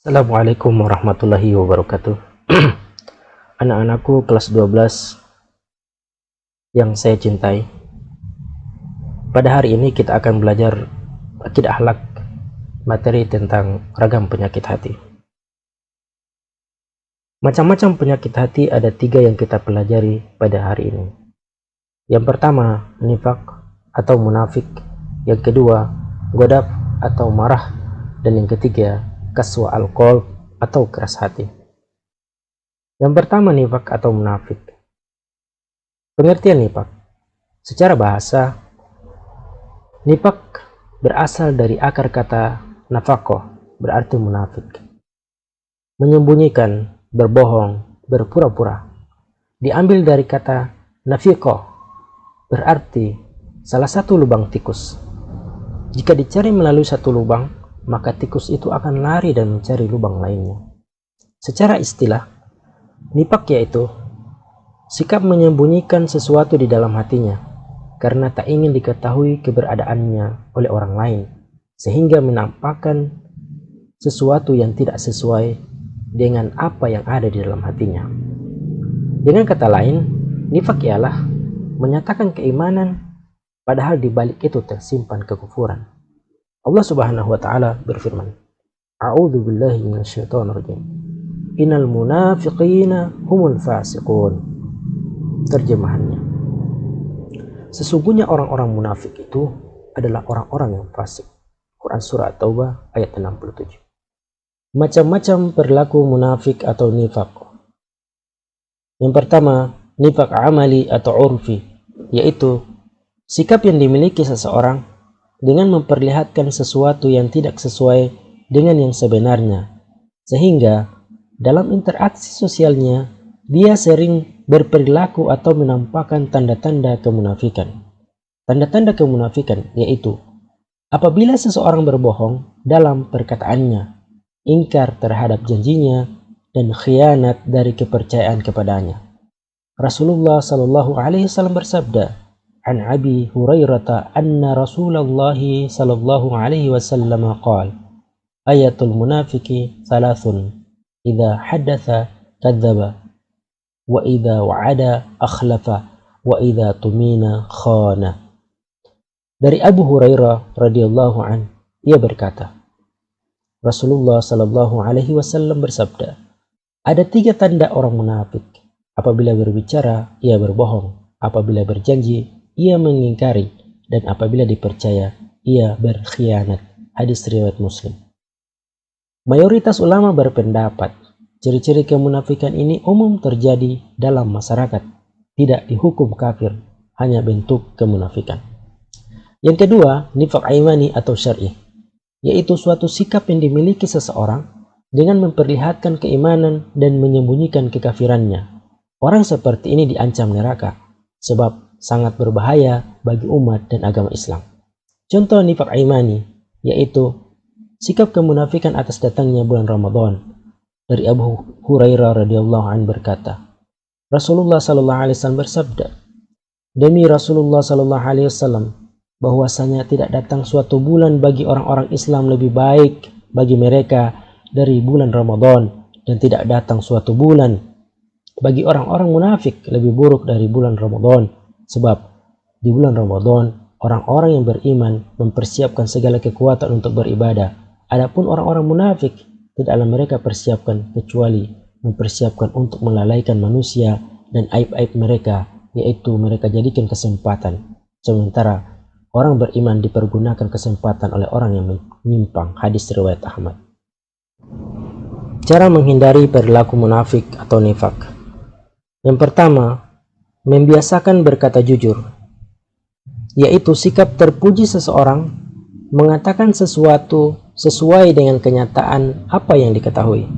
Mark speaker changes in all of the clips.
Speaker 1: Assalamualaikum warahmatullahi wabarakatuh. Anak-anakku kelas 12 yang saya cintai, pada hari ini kita akan belajar akidah akhlak, materi tentang ragam penyakit hati. Macam-macam penyakit hati ada 3 yang kita pelajari pada hari ini. Yang pertama, nifak atau munafik. Yang kedua, godab atau marah. Dan yang ketiga, kaswa al-qalb atau keras hati. Yang pertama, nifak atau munafik. Pengertian nifak. Secara bahasa, nifak berasal dari akar kata nafakoh, berarti munafik. Menyembunyikan, berbohong, berpura-pura. Diambil dari kata nafikoh, berarti salah satu lubang tikus. Jika dicari melalui satu lubang, maka tikus itu akan lari dan mencari lubang lainnya. Secara istilah, nifak yaitu sikap menyembunyikan sesuatu di dalam hatinya karena tak ingin diketahui keberadaannya oleh orang lain, sehingga menampakkan sesuatu yang tidak sesuai dengan apa yang ada di dalam hatinya. Dengan kata lain, nifak ialah menyatakan keimanan padahal di balik itu tersimpan kekufuran. Allah Subhanahu wa taala berfirman, A'udzu billahi minasyaitonir rajim. Innal munafiqina humul fasiqun. Terjemahannya, sesungguhnya orang-orang munafik itu adalah orang-orang yang fasik. Quran surah At-Taubah ayat 67. Macam-macam perilaku munafik atau nifak. Yang pertama, nifak amali atau urfi, yaitu sikap yang dimiliki seseorang dengan memperlihatkan sesuatu yang tidak sesuai dengan yang sebenarnya, sehingga dalam interaksi sosialnya dia sering berperilaku atau menampakkan tanda-tanda kemunafikan. Tanda-tanda kemunafikan yaitu apabila seseorang berbohong dalam perkataannya, ingkar terhadap janjinya, dan khianat dari kepercayaan kepadanya. Rasulullah Shallallahu Alaihi Wasallam bersabda, "An Abi Hurairah anna Rasulullah Shallallahu Alaihi Wasallam qala, ayatul munafiki thalathun, idza haddatha kadzdzaba, wa idza wa'ada akhlafa, wa idza tumina khana." Dari Abu Hurairah radhiyallahu an, ia berkata, Rasulullah Shallallahu Alaihi Wasallam bersabda, ada 3 tanda orang munafik. Apabila berbicara, ia berbohong. Apabila berjanji, ia mengingkari. Dan apabila dipercaya, ia berkhianat. Hadis riwayat Muslim. Mayoritas ulama berpendapat, ciri-ciri kemunafikan ini umum terjadi dalam masyarakat. Tidak dihukum kafir, hanya bentuk kemunafikan. Yang kedua, nifak imani atau syar'i, yaitu suatu sikap yang dimiliki seseorang dengan memperlihatkan keimanan dan menyembunyikan kekafirannya. Orang seperti ini diancam neraka, sebab sangat berbahaya bagi umat dan agama Islam. Contoh nifak imani, yaitu sikap kemunafikan atas datangnya bulan Ramadan. Dari Abu Hurairah radhiyallahu anhu berkata, Rasulullah sallallahu alaihi wasallam bersabda, demi Rasulullah sallallahu alaihi wasallam, bahwasanya tidak datang suatu bulan bagi orang-orang Islam lebih baik bagi mereka dari bulan Ramadan, dan tidak datang suatu bulan bagi orang-orang munafik lebih buruk dari bulan Ramadan, sebab di bulan Ramadan orang-orang yang beriman mempersiapkan segala kekuatan untuk beribadah. Adapun orang-orang munafik tidaklah mereka persiapkan kecuali mempersiapkan untuk melalaikan manusia dan aib-aib mereka, yaitu mereka jadikan kesempatan, sementara orang beriman dipergunakan kesempatan oleh orang yang menyimpang. Hadis riwayat Ahmad. Cara menghindari perilaku munafik atau nifak. Yang pertama, membiasakan berkata jujur, yaitu sikap terpuji seseorang mengatakan sesuatu sesuai dengan kenyataan apa yang diketahui.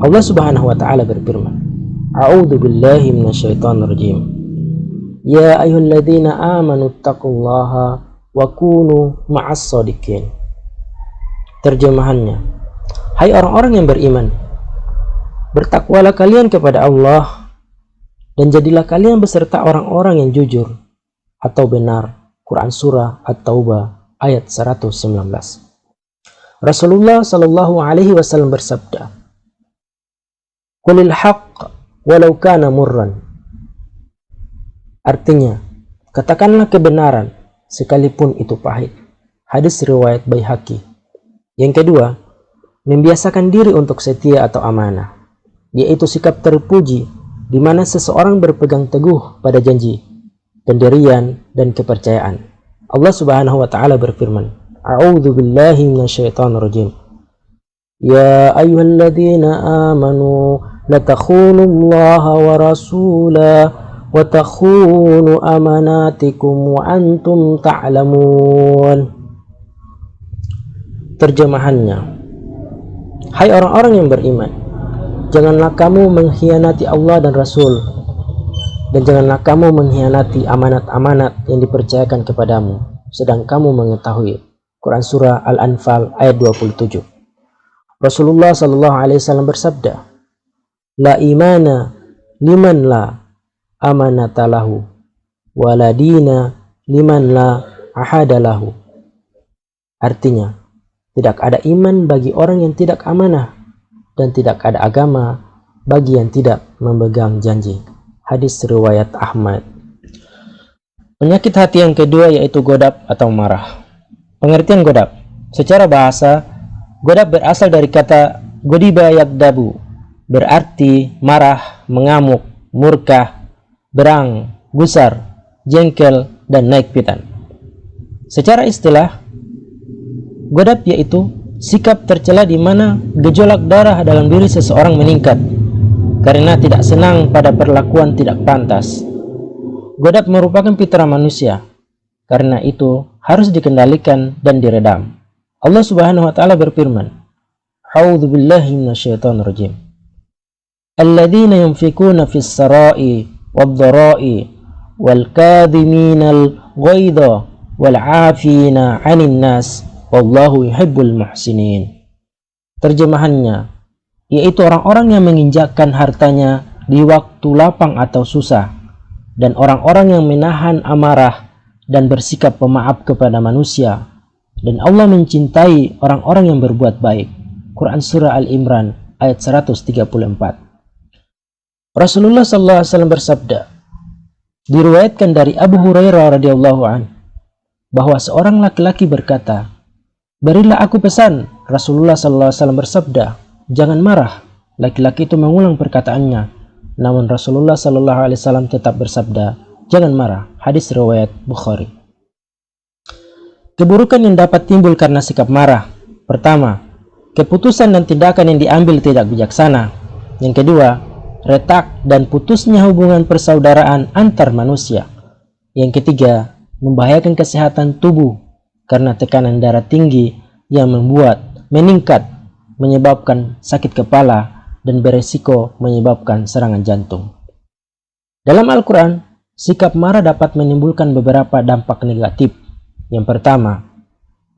Speaker 1: Allah Subhanahu wa taala berfirman, A'udzu billahi minasyaitonir rajim. Ya ayyuhalladzina amanu taqullaha wa kunu ma'as shadiqin. Terjemahannya, hai orang-orang yang beriman, bertakwalah kalian kepada Allah dan jadilah kalian beserta orang-orang yang jujur atau benar. Quran surah At-Taubah ayat 119. Rasulullah Shallallahu Alaihi Wasallam bersabda, "Qulil haqq walau kana murran." Artinya, katakanlah kebenaran sekalipun itu pahit. Hadis riwayat Baihaqi. Yang kedua, membiasakan diri untuk setia atau amanah, yaitu sikap terpuji di mana seseorang berpegang teguh pada janji, pendirian, dan kepercayaan. Allah Subhanahu wa taala berfirman, "A'udzu billahi minasyaitonir rajim. Ya ayyuhalladzina amanu la takhunullaha wa rasulahu wa takhunu amanatikum wa antum ta'lamun." Terjemahannya, hai orang-orang yang beriman, janganlah kamu mengkhianati Allah dan Rasul, dan janganlah kamu mengkhianati amanat-amanat yang dipercayakan kepadamu, sedang kamu mengetahui. Quran Surah Al-Anfal ayat 27. Rasulullah Sallallahu Alaihi Wasallam bersabda, "La imana liman la amanata lahu, wala dina liman la ahada lahu." Artinya, tidak ada iman bagi orang yang tidak amanah, dan tidak ada agama bagi yang tidak memegang janji. Hadis riwayat Ahmad. Penyakit hati yang kedua yaitu godab atau marah. Pengertian godab. Secara bahasa, godab berasal dari kata godiba yagdabu, berarti marah, mengamuk, murka, berang, gusar, jengkel, dan naik pitan. Secara istilah, godab yaitu sikap tercela di mana gejolak darah dalam diri seseorang meningkat karena tidak senang pada perlakuan tidak pantas. Godab merupakan fitrah manusia, karena itu harus dikendalikan dan diredam. Allah Subhanahu wa taala berfirman, "A'udzu billahi minasyaitonir rajim. Alladzina yunfikuna fis sarai wad-dharai wal kadhiminal ghaidha wal 'afina 'anil nas wallahu yuhibbul muhsinin." Terjemahannya, yaitu orang-orang yang menginjakkan hartanya di waktu lapang atau susah, dan orang-orang yang menahan amarah dan bersikap pemaaf kepada manusia, dan Allah mencintai orang-orang yang berbuat baik. Quran Surah Al-Imran ayat 134. Rasulullah SAW bersabda, diriwayatkan dari Abu Hurairah radhiyallahu an, bahwa seorang laki-laki berkata, "Berilah aku pesan." Rasulullah SAW bersabda, "Jangan marah." Laki-laki itu mengulang perkataannya, namun Rasulullah SAW tetap bersabda, "Jangan marah." Hadis riwayat Bukhari. Keburukan yang dapat timbul karena sikap marah. Pertama, keputusan dan tindakan yang diambil tidak bijaksana. Yang kedua, retak dan putusnya hubungan persaudaraan antar manusia. Yang ketiga, membahayakan kesehatan tubuh karena tekanan darah tinggi yang meningkat menyebabkan sakit kepala dan beresiko menyebabkan serangan jantung. Dalam Al-Quran, sikap marah dapat menimbulkan beberapa dampak negatif. Yang pertama,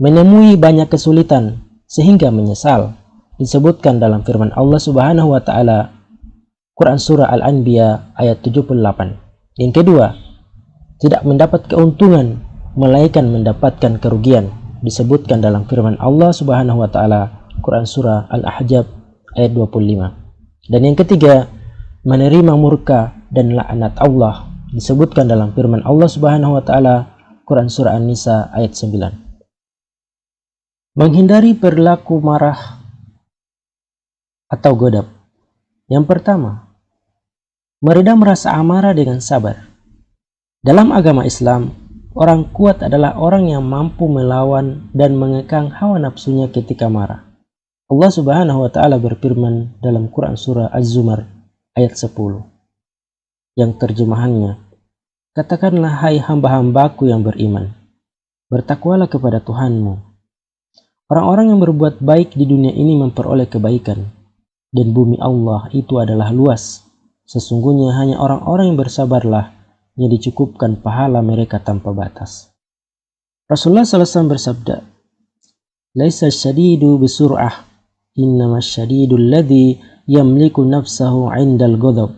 Speaker 1: menemui banyak kesulitan sehingga menyesal, disebutkan dalam firman Allah Subhanahu wa taala Quran Surah Al-Anbiya ayat 78. Yang kedua, tidak mendapat keuntungan melainkan mendapatkan kerugian, disebutkan dalam firman Allah Subhanahu wa taala Quran Surah Al-Ahzab ayat 25. Dan yang ketiga, menerima murka dan laknat Allah, disebutkan dalam firman Allah Subhanahu wa taala Quran Surah An-Nisa ayat 9. Menghindari perilaku marah atau godab. Yang pertama, meredam rasa amarah dengan sabar. Dalam agama Islam, orang kuat adalah orang yang mampu melawan dan mengekang hawa nafsunya ketika marah. Allah Subhanahu wa taala berfirman dalam Quran Surah Az-Zumar ayat 10, yang terjemahannya, "Katakanlah hai hamba-hambaku yang beriman, bertakwalah kepada Tuhanmu. Orang-orang yang berbuat baik di dunia ini memperoleh kebaikan, dan bumi Allah itu adalah luas. Sesungguhnya hanya orang-orang yang bersabarlah yang dicukupkan pahala mereka tanpa batas." Rasulullah SAW bersabda, "Laisa syadidu bisur'ah, innama syadidul ladzi yamliku nafsahu 'indal ghadab."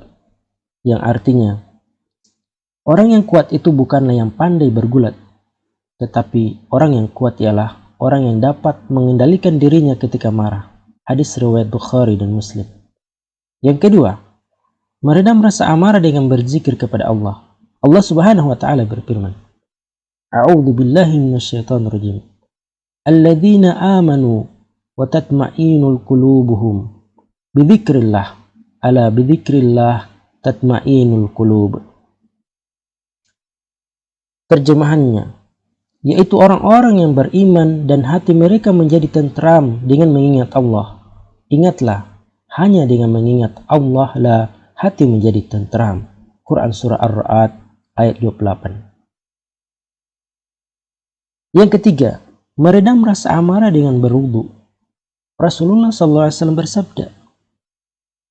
Speaker 1: Yang artinya, orang yang kuat itu bukanlah yang pandai bergulat, tetapi orang yang kuat ialah orang yang dapat mengendalikan dirinya ketika marah. Hadis riwayat Bukhari dan Muslim. Yang kedua, meredam rasa amarah dengan berzikir kepada Allah. Allah Subhanahu wa taala berfirman, A'udzu billahi minasyaitonir rajim. Alladzina amanu wa tatma'innul qulubuhum bidzikrillah. Ala bidzikrillah tatma'innul qulub. Terjemahannya, yaitu orang-orang yang beriman dan hati mereka menjadi tentram dengan mengingat Allah. Ingatlah, hanya dengan mengingat Allah lah hati menjadi tentram. Quran Surah Ar-Ra'd ayat 28. Yang ketiga, meredam rasa amarah dengan berwudu. Rasulullah SAW bersabda,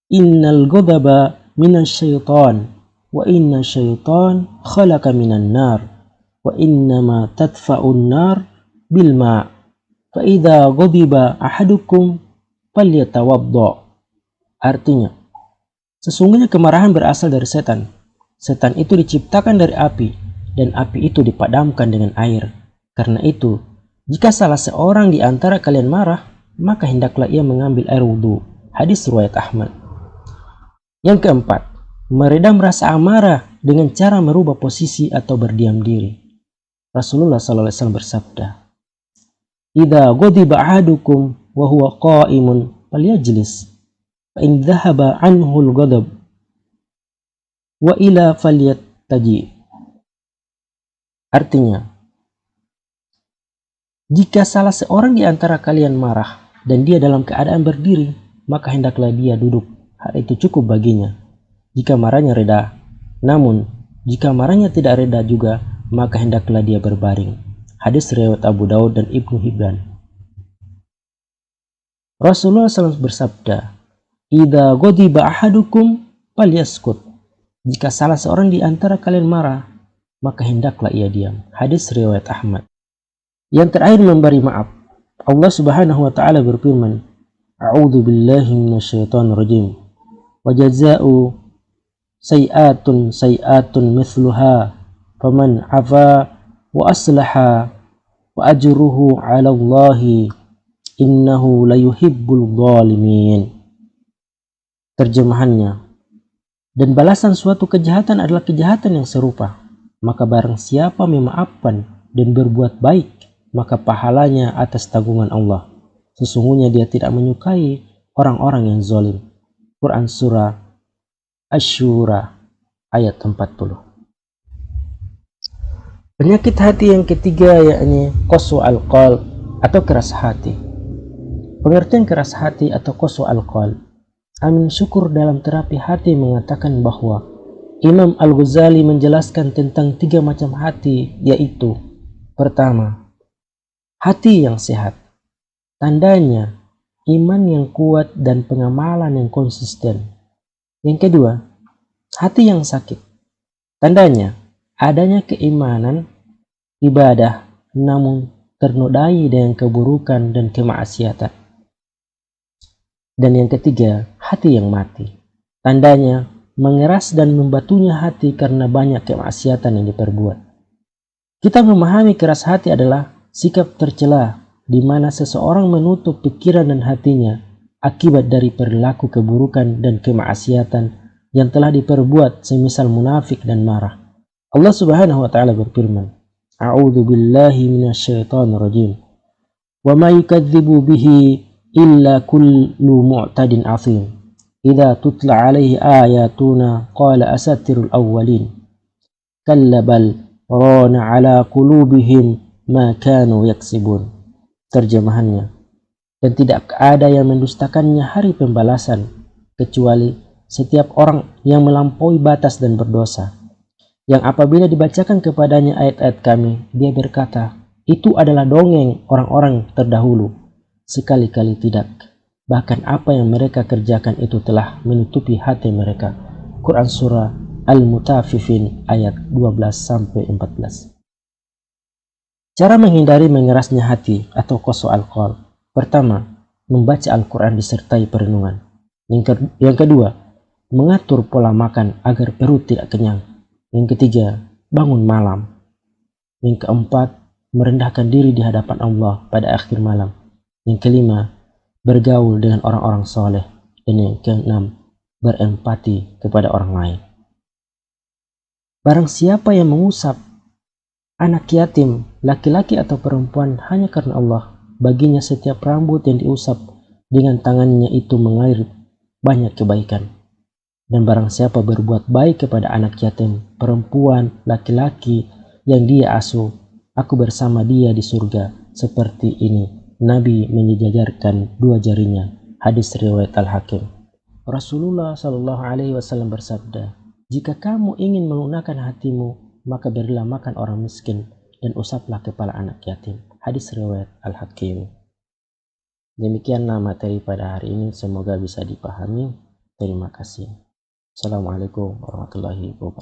Speaker 1: Innal ghadaba minasyaitan wa inna syaitan khalaqa minan nar wa innama tadfa'un nar bil ma' fa idza ghadiba ahadukum falyatawadda. Artinya, sesungguhnya kemarahan berasal dari setan. Setan itu diciptakan dari api dan api itu dipadamkan dengan air. Karena itu, jika salah seorang di antara kalian marah, maka hendaklah ia mengambil air wudhu. Hadis riwayat Ahmad. Yang keempat, meredam rasa amarah dengan cara merubah posisi atau berdiam diri. Rasulullah SAW bersabda, Idza ghadiba ahadukum wa huwa qa'imun falyajlis, fa in dhahaba anhu al-ghadab wa ila falyattaji. Artinya, jika salah seorang di antara kalian marah dan dia dalam keadaan berdiri, maka hendaklah dia duduk. Hal itu cukup baginya jika marahnya reda. Namun, jika marahnya tidak reda juga, maka hendaklah dia berbaring. Hadis riwayat Abu Daud dan Ibnu Hibban. Rasulullah SAW bersabda, Idza ghadiba ahadukum falyaskut. Jika salah seorang di antara kalian marah, maka hendaklah ia diam. Hadis riwayat Ahmad. Yang terakhir, memberi maaf. Allah Subhanahu wa taala berfirman, A'udzu billahi minasyaitonir rajim. Wa jazaa'u sayi'atun sayi'atun mithluha faman 'afa wa aslaha wa ajruhu 'ala Allahi innahu la yuhibbul zalimin. Terjemahannya, dan balasan suatu kejahatan adalah kejahatan yang serupa. Maka barang siapa memaafkan dan berbuat baik, maka pahalanya atas tanggungan Allah. Sesungguhnya dia tidak menyukai orang-orang yang zalim. Quran Surah Asy-Syura ayat 40. Penyakit hati yang ketiga yakni qaswa al-qalb atau keras hati. Pengertian keras hati atau qaswa al-qalb. Amin Syukur dalam terapi hati mengatakan bahwa Imam Al-Ghazali menjelaskan tentang 3 macam hati, yaitu pertama, hati yang sehat. Tandanya iman yang kuat dan pengamalan yang konsisten. Yang kedua, hati yang sakit. Tandanya adanya keimanan, ibadah, namun ternodai dengan keburukan dan kemaksiatan. Dan yang ketiga, hati yang mati. Tandanya mengeras dan membatunya hati karena banyak kemaksiatan yang diperbuat. Kita memahami keras hati adalah sikap tercela di mana seseorang menutup pikiran dan hatinya akibat dari perilaku keburukan dan kemaksiatan yang telah diperbuat, semisal munafik dan marah. Allah Subhanahu wa taala berfirman, A'udzu billahi minasyaitonir rajim. Wa ma yukadzibu bihi illa kullu mu'tadin 'adzim. Idza tutla 'alaihi ayatuna qala asatirul awwalin. Kalla bal rana 'ala qulubihim ma kanu yaksibun. Terjemahannya, dan tidak ada yang mendustakannya hari pembalasan kecuali setiap orang yang melampaui batas dan berdosa, yang apabila dibacakan kepadanya ayat-ayat kami, dia berkata, itu adalah dongeng orang-orang terdahulu. Sekali-kali tidak. Bahkan apa yang mereka kerjakan itu telah menutupi hati mereka. Quran Surah Al-Mutaffifin ayat 12-14. Cara menghindari mengerasnya hati atau qaswa al-qalb. Pertama, membaca Al-Quran disertai perenungan. Yang kedua, mengatur pola makan agar perut tidak kenyang. Yang ketiga, bangun malam. Yang keempat, merendahkan diri di hadapan Allah pada akhir malam. Yang kelima, bergaul dengan orang-orang soleh. Dan yang keenam, berempati kepada orang lain. Barang siapa yang mengusap anak yatim, laki-laki atau perempuan hanya karena Allah, baginya setiap rambut yang diusap dengan tangannya itu mengalir banyak kebaikan. Dan barang siapa berbuat baik kepada anak yatim, perempuan, laki-laki yang dia asuh, aku bersama dia di surga. Seperti ini Nabi menjejajarkan dua jarinya. Hadis riwayat Al-Hakim. Rasulullah Shallallahu Alaihi Wasallam bersabda, jika kamu ingin melunakkan hatimu, maka berilah makan orang miskin dan usaplah kepala anak yatim. Hadis riwayat Al-Hakim. Demikianlah materi pada hari ini, semoga bisa dipahami. Terima kasih. Assalamualaikum warahmatullahi wabarakatuh.